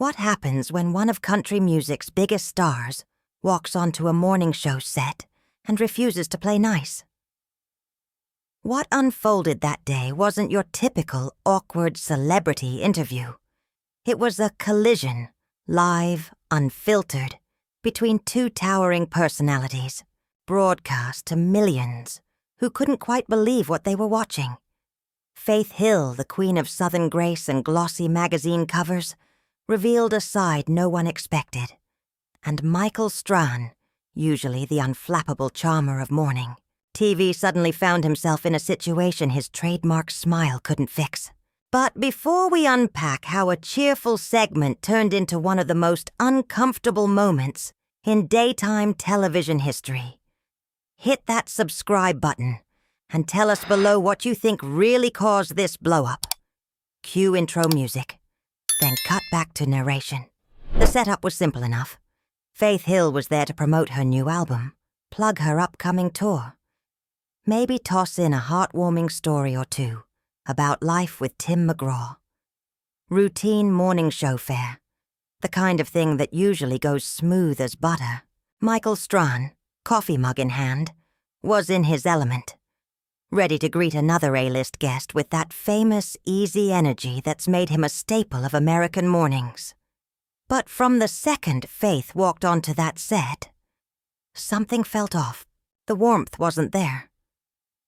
What happens when one of country music's biggest stars walks onto a morning show set and refuses to play nice? What unfolded that day wasn't your typical awkward celebrity interview. It was a collision, live, unfiltered, between two towering personalities, broadcast to millions who couldn't quite believe what they were watching. Faith Hill, the queen of Southern grace and glossy magazine covers, revealed a side no one expected. And Michael Strahan, usually the unflappable charmer of morning, TV suddenly found himself in a situation his trademark smile couldn't fix. But before we unpack how a cheerful segment turned into one of the most uncomfortable moments in daytime television history, hit that subscribe button and tell us below what you think really caused this blow-up. Cue intro music, then cut back to narration. The setup was simple enough. Faith Hill was there to promote her new album, plug her upcoming tour. Maybe toss in a heartwarming story or two about life with Tim McGraw. Routine morning show fare, the kind of thing that usually goes smooth as butter. Michael Strahan, coffee mug in hand, was in his element, ready to greet another A-list guest with that famous, easy energy that's made him a staple of American mornings. But from the second Faith walked onto that set, something felt off. The warmth wasn't there.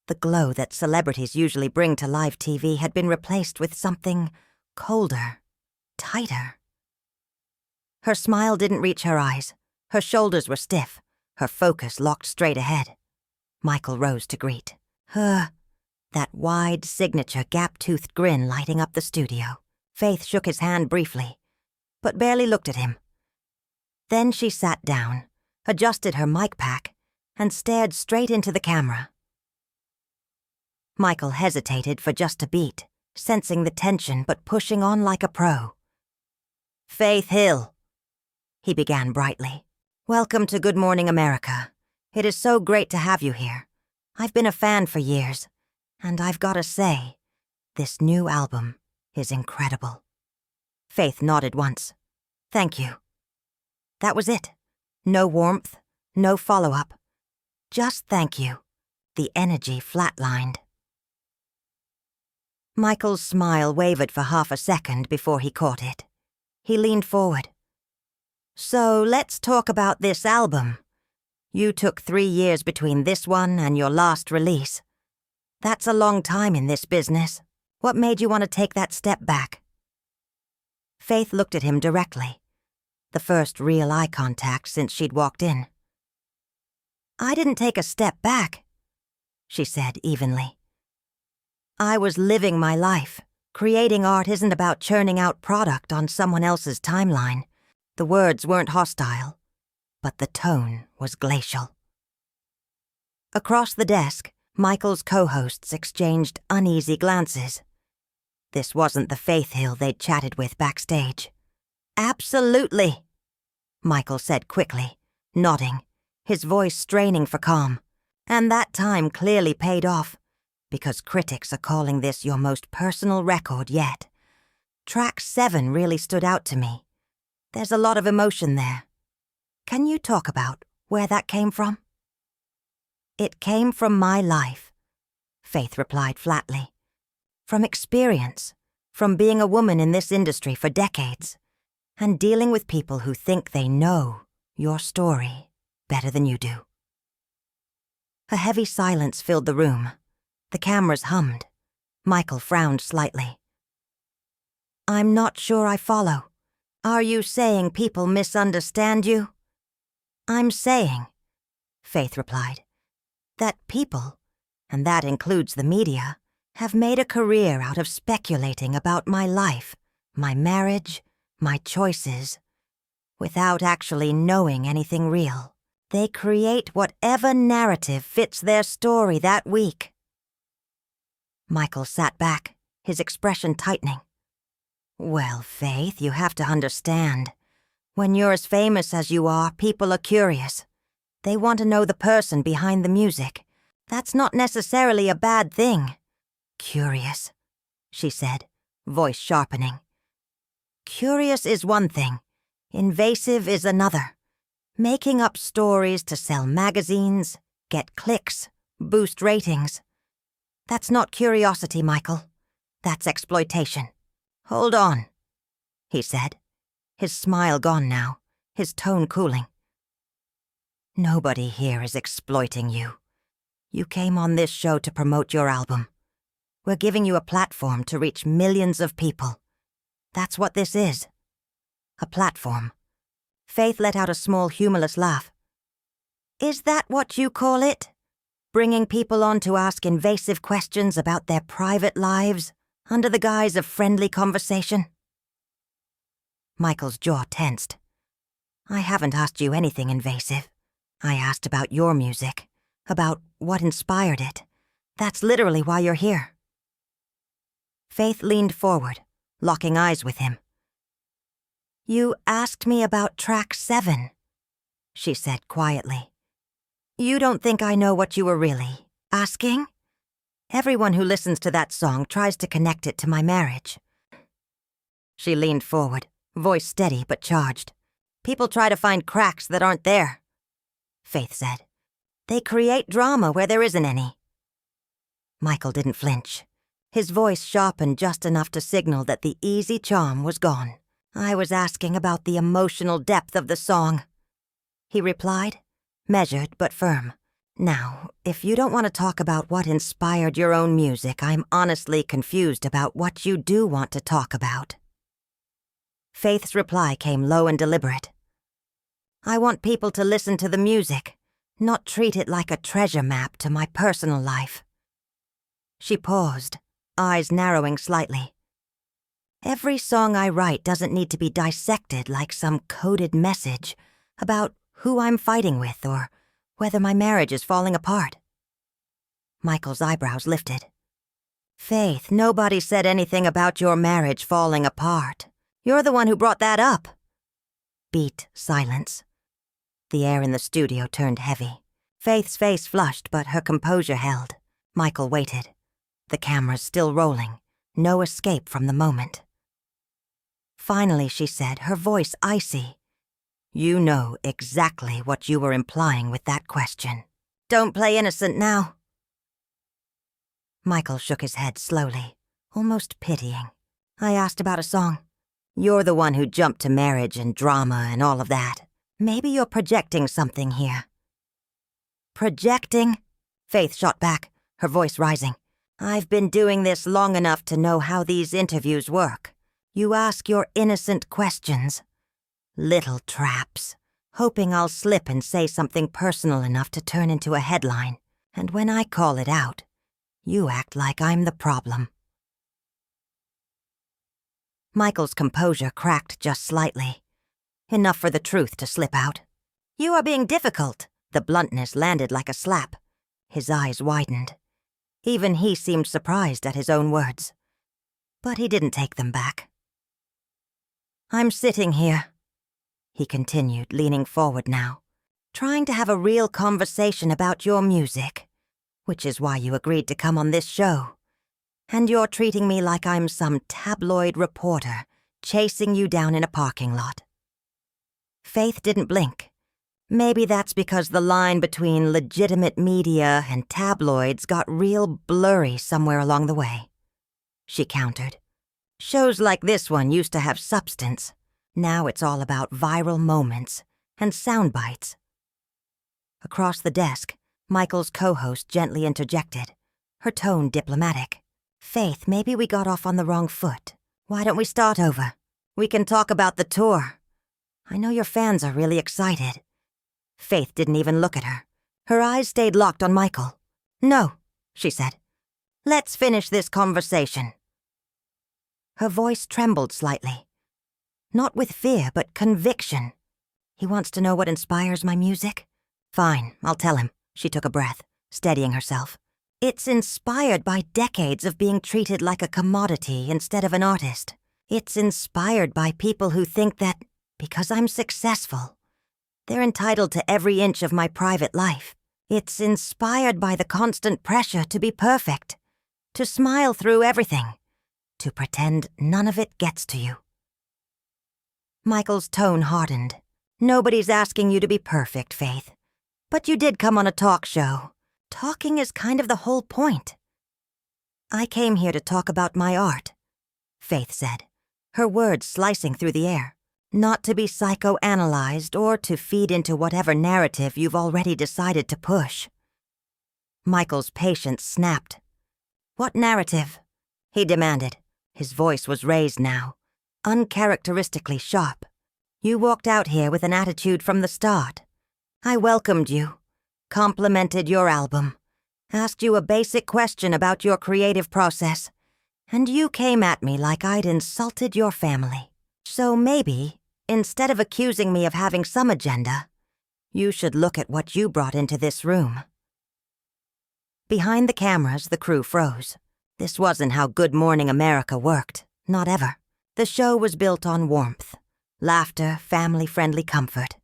The glow that celebrities usually bring to live TV had been replaced with something colder, tighter. Her smile didn't reach her eyes. Her shoulders were stiff, her focus locked straight ahead. Michael rose to greet. That wide, signature, gap-toothed grin lighting up the studio. Faith shook his hand briefly, but barely looked at him. Then she sat down, adjusted her mic pack, and stared straight into the camera. Michael hesitated for just a beat, sensing the tension but pushing on like a pro. "Faith Hill," he began brightly. "Welcome to Good Morning America. It is so great to have you here. I've been a fan for years, and I've gotta say, this new album is incredible." Faith nodded once. "Thank you." That was it. No warmth, no follow-up. Just thank you. The energy flatlined. Michael's smile wavered for half a second before he caught it. He leaned forward. "So let's talk about this album. You took 3 years between this one and your last release. That's a long time in this business. What made you want to take that step back?" Faith looked at him directly, the first real eye contact since she'd walked in. "I didn't take a step back," she said evenly. "I was living my life. Creating art isn't about churning out product on someone else's timeline." The words weren't hostile, but the tone was glacial. Across the desk, Michael's co-hosts exchanged uneasy glances. This wasn't the Faith Hill they'd chatted with backstage. "Absolutely," Michael said quickly, nodding, his voice straining for calm. And that time clearly paid off, because critics are calling this your most personal record yet. Track 7 really stood out to me. There's a lot of emotion there. Can you talk about where that came from?" "It came from my life," Faith replied flatly. "From experience, from being a woman in this industry for decades, and dealing with people who think they know your story better than you do." A heavy silence filled the room. The cameras hummed. Michael frowned slightly. "I'm not sure I follow. Are you saying people misunderstand you?" "I'm saying," Faith replied, "that people, and that includes the media, have made a career out of speculating about my life, my marriage, my choices, without actually knowing anything real. They create whatever narrative fits their story that week." Michael sat back, his expression tightening. "Well, Faith, you have to understand. When you're as famous as you are, people are curious. They want to know the person behind the music. That's not necessarily a bad thing." "Curious," she said, voice sharpening. Curious is one thing. Invasive is another. Making up stories to sell magazines, get clicks, boost ratings. That's not curiosity, Michael. That's exploitation. Hold on, he said, his smile gone now, his tone cooling. Nobody here is exploiting you. You came on this show to promote your album. We're giving you a platform to reach millions of people. That's what this is. A platform. Faith let out a small, humorless laugh. Is that what you call it? Bringing people on to ask invasive questions about their private lives under the guise of friendly conversation? Michael's jaw tensed. I haven't asked you anything invasive. I asked about your music, about what inspired it. That's literally why you're here. Faith leaned forward, locking eyes with him. You asked me about track 7, she said quietly. You don't think I know what you were really asking? Everyone who listens to that song tries to connect it to my marriage. She leaned forward, voice steady but charged. People try to find cracks that aren't there, Faith said. They create drama where there isn't any. Michael didn't flinch. His voice sharpened just enough to signal that the easy charm was gone. I was asking about the emotional depth of the song, he replied, measured but firm. Now, if you don't want to talk about what inspired your own music, I'm honestly confused about what you do want to talk about. Faith's reply came low and deliberate. I want people to listen to the music, not treat it like a treasure map to my personal life. She paused, eyes narrowing slightly. Every song I write doesn't need to be dissected like some coded message about who I'm fighting with or whether my marriage is falling apart. Michael's eyebrows lifted. Faith, nobody said anything about your marriage falling apart. You're the one who brought that up. Beat silence. The air in the studio turned heavy. Faith's face flushed, but her composure held. Michael waited. The camera's still rolling. No escape from the moment. Finally, she said, her voice icy. You know exactly what you were implying with that question. Don't play innocent now. Michael shook his head slowly, almost pitying. I asked about a song. You're the one who jumped to marriage and drama and all of that. Maybe you're projecting something here. Projecting? Faith shot back, her voice rising. I've been doing this long enough to know how these interviews work. You ask your innocent questions. Little traps, hoping I'll slip and say something personal enough to turn into a headline. And when I call it out, you act like I'm the problem. Michael's composure cracked just slightly. Enough for the truth to slip out. You are being difficult. The bluntness landed like a slap. His eyes widened. Even he seemed surprised at his own words. But he didn't take them back. I'm sitting here, he continued, leaning forward now, trying to have a real conversation about your music, which is why you agreed to come on this show. And you're treating me like I'm some tabloid reporter chasing you down in a parking lot. Faith didn't blink. Maybe that's because the line between legitimate media and tabloids got real blurry somewhere along the way. She countered. Shows like this one used to have substance. Now it's all about viral moments and sound bites. Across the desk, Michael's co-host gently interjected, her tone diplomatic. Faith, maybe we got off on the wrong foot. Why don't we start over? We can talk about the tour. I know your fans are really excited. Faith didn't even look at her. Her eyes stayed locked on Michael. No, she said. Let's finish this conversation. Her voice trembled slightly. Not with fear, but conviction. He wants to know what inspires my music? Fine, I'll tell him. She took a breath, steadying herself. It's inspired by decades of being treated like a commodity instead of an artist. It's inspired by people who think that, because I'm successful, they're entitled to every inch of my private life. It's inspired by the constant pressure to be perfect, to smile through everything, to pretend none of it gets to you. Michael's tone hardened. Nobody's asking you to be perfect, Faith. But you did come on a talk show. Talking is kind of the whole point. I came here to talk about my art, Faith said, her words slicing through the air. Not to be psychoanalyzed or to feed into whatever narrative you've already decided to push. Michael's patience snapped. What narrative? He demanded. His voice was raised now, uncharacteristically sharp. You walked out here with an attitude from the start. I welcomed you, complimented your album, asked you a basic question about your creative process, and you came at me like I'd insulted your family. So maybe, instead of accusing me of having some agenda, you should look at what you brought into this room. Behind the cameras, the crew froze. This wasn't how Good Morning America worked, not ever. The show was built on warmth, laughter, family-friendly comfort,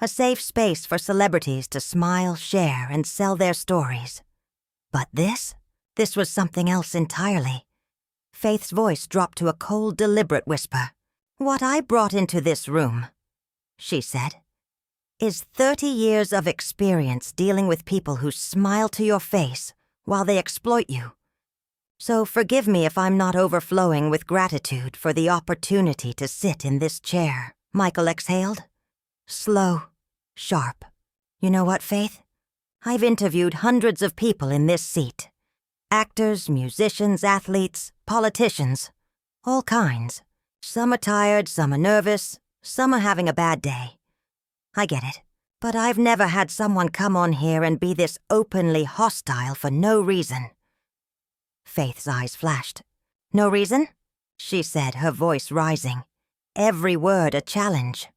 a safe space for celebrities to smile, share, and sell their stories. But this was something else entirely. Faith's voice dropped to a cold, deliberate whisper. What I brought into this room, she said, is 30 years of experience dealing with people who smile to your face while they exploit you. So forgive me if I'm not overflowing with gratitude for the opportunity to sit in this chair. Michael exhaled. Slow, sharp. You know what, Faith? I've interviewed hundreds of people in this seat. Actors, musicians, athletes, politicians. All kinds. Some are tired, some are nervous, some are having a bad day. I get it. But I've never had someone come on here and be this openly hostile for no reason. Faith's eyes flashed. No reason? She said, her voice rising. Every word a challenge.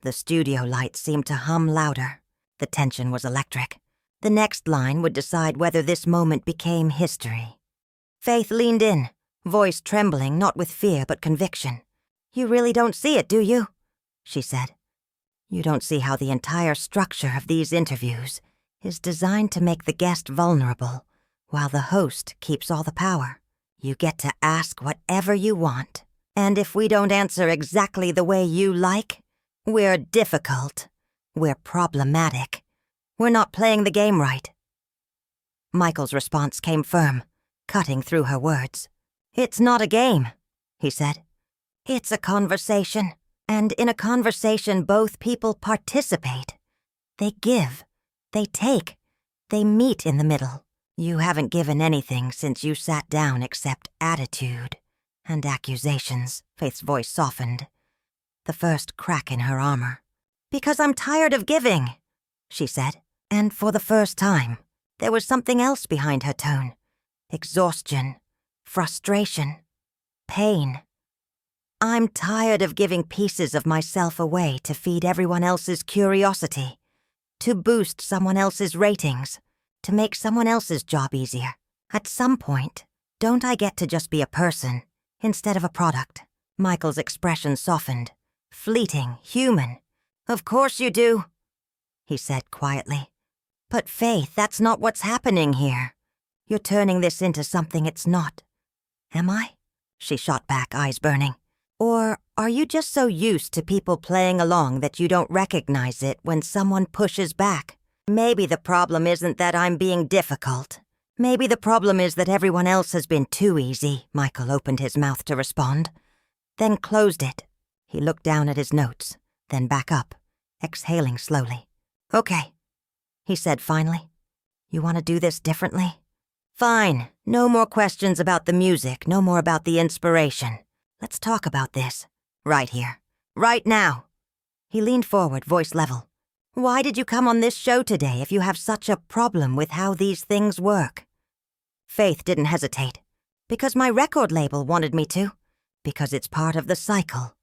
The studio lights seemed to hum louder. The tension was electric. The next line would decide whether this moment became history. Faith leaned in, voice trembling not with fear but conviction. You really don't see it, do you? She said. You don't see how the entire structure of these interviews is designed to make the guest vulnerable, while the host keeps all the power. You get to ask whatever you want, and if we don't answer exactly the way you like, we're difficult. We're problematic. We're not playing the game right. Michael's response came firm, cutting through her words. It's not a game, he said. It's a conversation, and in a conversation both people participate. They give. They take. They meet in the middle. You haven't given anything since you sat down except attitude and accusations. Faith's voice softened. The first crack in her armor. Because I'm tired of giving, she said. And for the first time, there was something else behind her tone. Exhaustion, frustration, pain. I'm tired of giving pieces of myself away to feed everyone else's curiosity, to boost someone else's ratings, to make someone else's job easier. At some point, don't I get to just be a person instead of a product? Michael's expression softened. Fleeting, human. Of course you do, he said quietly. But Faith, that's not what's happening here. You're turning this into something it's not. Am I? She shot back, eyes burning. Or are you just so used to people playing along that you don't recognize it when someone pushes back? Maybe the problem isn't that I'm being difficult. Maybe the problem is that everyone else has been too easy. Michael opened his mouth to respond, then closed it. He looked down at his notes, then back up, exhaling slowly. Okay, he said finally. You want to do this differently? Fine. No more questions about the music, no more about the inspiration. Let's talk about this. Right here. Right now. He leaned forward, voice level. Why did you come on this show today if you have such a problem with how these things work? Faith didn't hesitate. Because my record label wanted me to. Because it's part of the cycle.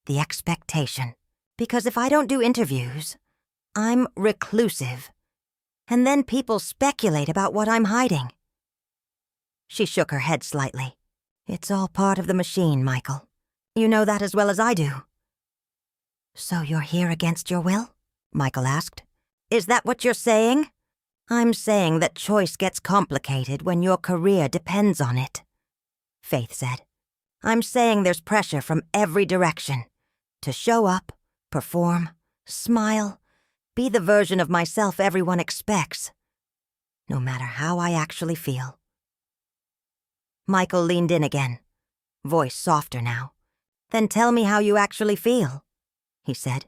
The expectation. Because if I don't do interviews, I'm reclusive. And then people speculate about what I'm hiding. She shook her head slightly. It's all part of the machine, Michael. You know that as well as I do. So you're here against your will? Michael asked. Is that what you're saying? I'm saying that choice gets complicated when your career depends on it, Faith said. I'm saying there's pressure from every direction. To show up, perform, smile, be the version of myself everyone expects. No matter how I actually feel. Michael leaned in again, voice softer now. Then tell me how you actually feel, he said.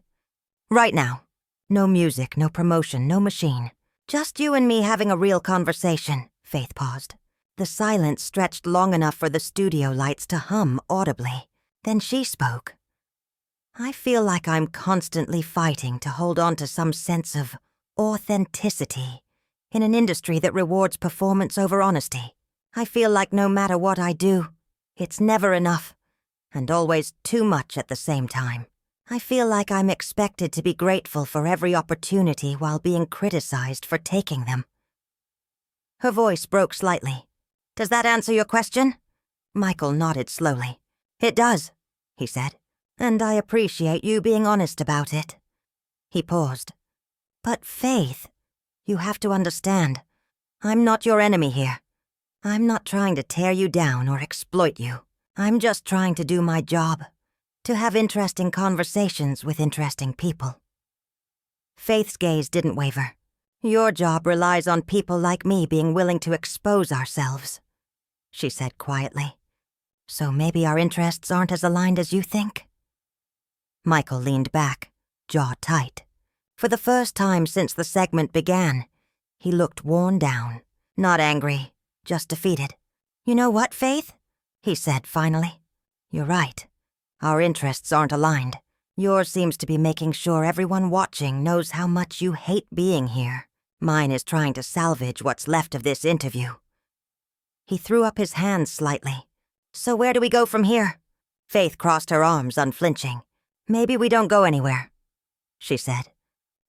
Right now. No music, no promotion, no machine. Just you and me having a real conversation. Faith paused. The silence stretched long enough for the studio lights to hum audibly. Then she spoke. I feel like I'm constantly fighting to hold on to some sense of authenticity in an industry that rewards performance over honesty. I feel like no matter what I do, it's never enough, and always too much at the same time. I feel like I'm expected to be grateful for every opportunity while being criticized for taking them. Her voice broke slightly. Does that answer your question? Michael nodded slowly. It does, he said, and I appreciate you being honest about it. He paused. But Faith, you have to understand, I'm not your enemy here. I'm not trying to tear you down or exploit you. I'm just trying to do my job, to have interesting conversations with interesting people. Faith's gaze didn't waver. Your job relies on people like me being willing to expose ourselves, she said quietly. So maybe our interests aren't as aligned as you think? Michael leaned back, jaw tight. For the first time since the segment began, he looked worn down, not angry, just defeated. You know what, Faith? He said finally. You're right. Our interests aren't aligned. Yours seems to be making sure everyone watching knows how much you hate being here. Mine is trying to salvage what's left of this interview. He threw up his hands slightly. So where do we go from here? Faith crossed her arms, unflinching. Maybe we don't go anywhere, she said.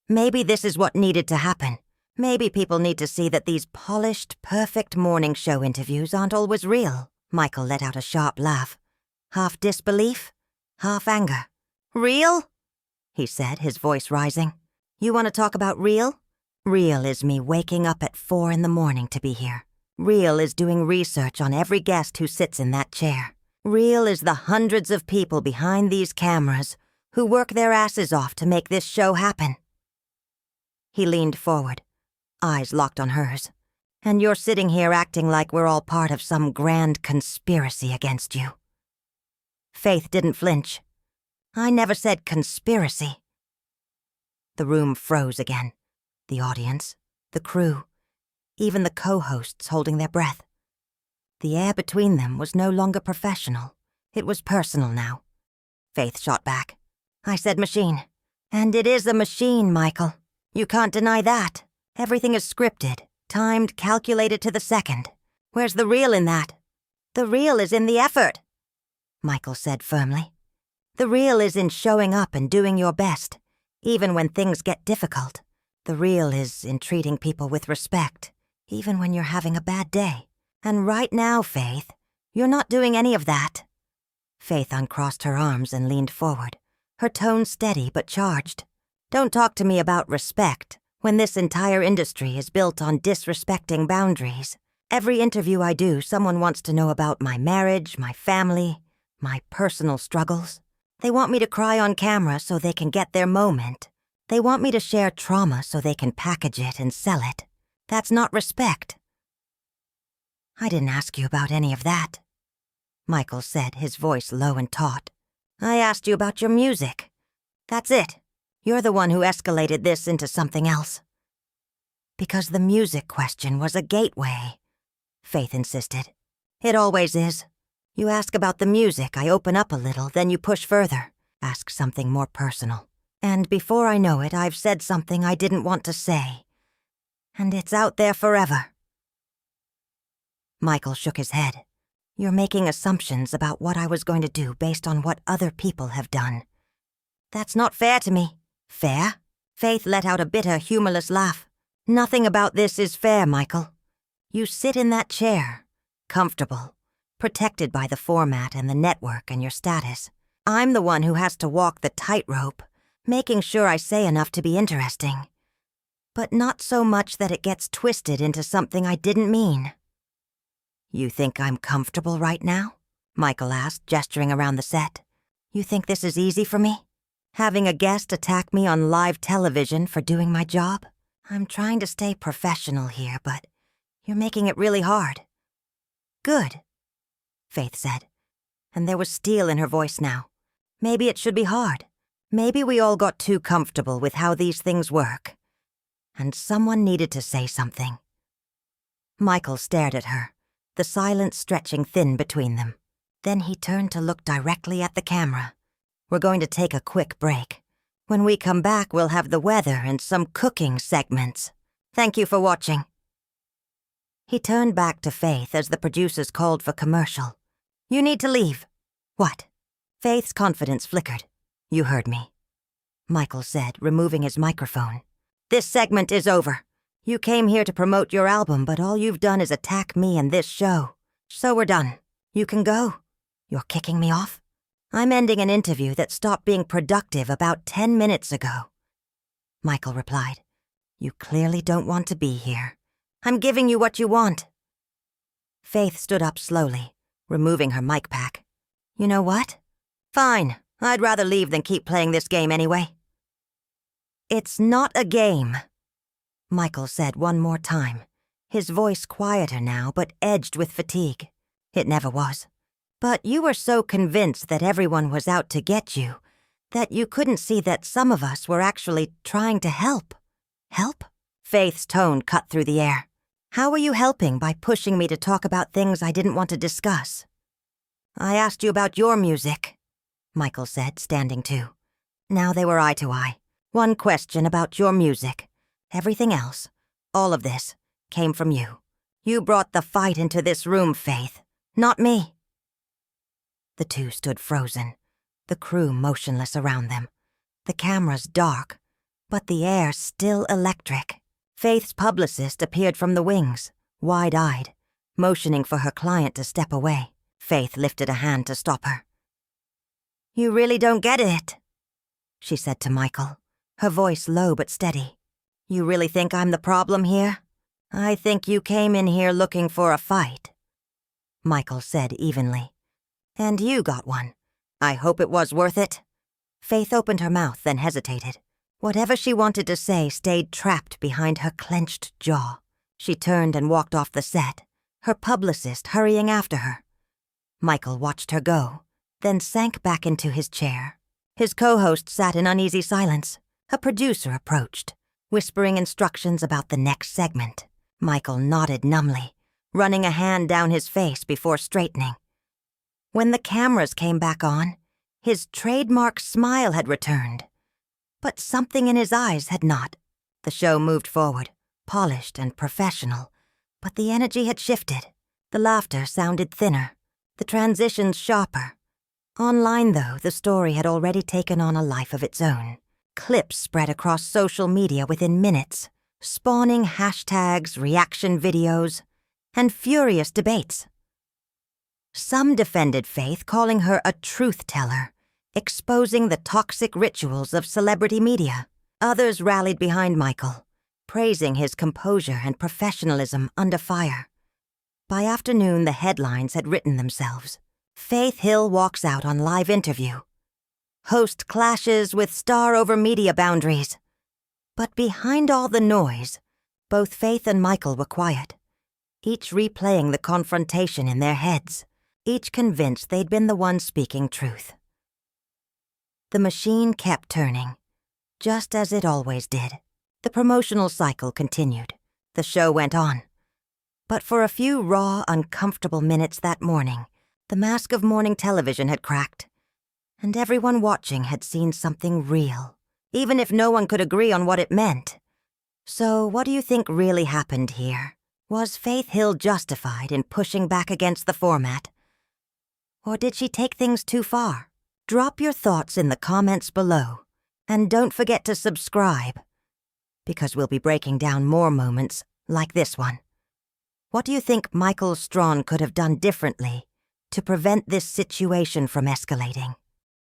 Maybe this is what needed to happen. Maybe people need to see that these polished, perfect morning show interviews aren't always real. Michael let out a sharp laugh. Half disbelief, half anger. Real? He said, his voice rising. You want to talk about real? Real is me waking up at 4 a.m. to be here. Real is doing research on every guest who sits in that chair. Real is the hundreds of people behind these cameras who work their asses off to make this show happen. He leaned forward, eyes locked on hers. And you're sitting here acting like we're all part of some grand conspiracy against you. Faith didn't flinch. I never said conspiracy. The room froze again. The audience, the crew, even the co-hosts holding their breath. The air between them was no longer professional. It was personal now. Faith shot back. I said machine. And it is a machine, Michael. You can't deny that. Everything is scripted, timed, calculated to the second. Where's the real in that? The real is in the effort, Michael said firmly. The real is in showing up and doing your best, even when things get difficult. The real is in treating people with respect, even when you're having a bad day. And right now, Faith, you're not doing any of that. Faith uncrossed her arms and leaned forward, her tone steady but charged. Don't talk to me about respect when this entire industry is built on disrespecting boundaries. Every interview I do, someone wants to know about my marriage, my family, my personal struggles. They want me to cry on camera so they can get their moment. They want me to share trauma so they can package it and sell it. That's not respect. I didn't ask you about any of that, Michael said, his voice low and taut. I asked you about your music. That's it. You're the one who escalated this into something else. Because the music question was a gateway, Faith insisted. It always is. You ask about the music, I open up a little, then you push further, ask something more personal. And before I know it, I've said something I didn't want to say. And it's out there forever. Michael shook his head. You're making assumptions about what I was going to do based on what other people have done. That's not fair to me. Fair? Faith let out a bitter, humorless laugh. Nothing about this is fair, Michael. You sit in that chair, comfortable, protected by the format and the network and your status. I'm the one who has to walk the tightrope, making sure I say enough to be interesting. But not so much that it gets twisted into something I didn't mean. You think I'm comfortable right now? Michael asked, gesturing around the set. "You think this is easy for me? Having a guest attack me on live television for doing my job? I'm trying to stay professional here, but you're making it really hard." "Good," Faith said, and there was steel in her voice now. "Maybe it should be hard. Maybe we all got too comfortable with how these things work. And someone needed to say something." Michael stared at her, the silence stretching thin between them. Then he turned to look directly at the camera. "We're going to take a quick break. When we come back, we'll have the weather and some cooking segments. Thank you for watching." He turned back to Faith as the producers called for commercial. "You need to leave." "What?" Faith's confidence flickered. "You heard me," Michael said, removing his microphone. "This segment is over. You came here to promote your album, but all you've done is attack me and this show. So we're done. You can go. You're kicking me off? I'm ending an interview that stopped being productive about 10 minutes ago." Michael replied, "You clearly don't want to be here. I'm giving you what you want." Faith stood up slowly, removing her mic pack. "You know what? Fine. I'd rather leave than keep playing this game anyway." "It's not a game," Michael said one more time, his voice quieter now but edged with fatigue. "It never was. But you were so convinced that everyone was out to get you that you couldn't see that some of us were actually trying to help." "Help?" Faith's tone cut through the air. "How are you helping by pushing me to talk about things I didn't want to discuss?" "I asked you about your music," Michael said, standing too. Now they were eye to eye. "One question about your music. Everything else, all of this, came from you. You brought the fight into this room, Faith, not me." The two stood frozen, the crew motionless around them, the cameras dark, but the air still electric. Faith's publicist appeared from the wings, wide-eyed, motioning for her client to step away. Faith lifted a hand to stop her. "You really don't get it," she said to Michael, her voice low but steady. "You really think I'm the problem here? I think you came in here looking for a fight," Michael said evenly. "And you got one. I hope it was worth it." Faith opened her mouth, then hesitated. Whatever she wanted to say stayed trapped behind her clenched jaw. She turned and walked off the set, her publicist hurrying after her. Michael watched her go, then sank back into his chair. His co-host sat in uneasy silence. A producer approached, whispering instructions about the next segment. Michael nodded numbly, running a hand down his face before straightening. When the cameras came back on, his trademark smile had returned. But something in his eyes had not. The show moved forward, polished and professional, but the energy had shifted. The laughter sounded thinner, the transitions sharper. Online, though, the story had already taken on a life of its own. Clips spread across social media within minutes, spawning hashtags, reaction videos, and furious debates. Some defended Faith, calling her a truth-teller, exposing the toxic rituals of celebrity media. Others rallied behind Michael, praising his composure and professionalism under fire. By afternoon, the headlines had written themselves. Faith Hill walks out on live interview. Host clashes with star over media boundaries. But behind all the noise, both Faith and Michael were quiet, each replaying the confrontation in their heads, each convinced they'd been the one speaking truth. The machine kept turning, just as it always did. The promotional cycle continued. The show went on. But for a few raw, uncomfortable minutes that morning, the mask of morning television had cracked, and everyone watching had seen something real, even if no one could agree on what it meant. So what do you think really happened here? Was Faith Hill justified in pushing back against the format? Or did she take things too far? Drop your thoughts in the comments below, and don't forget to subscribe, because we'll be breaking down more moments like this one. What do you think Michael Strahan could have done differently to prevent this situation from escalating?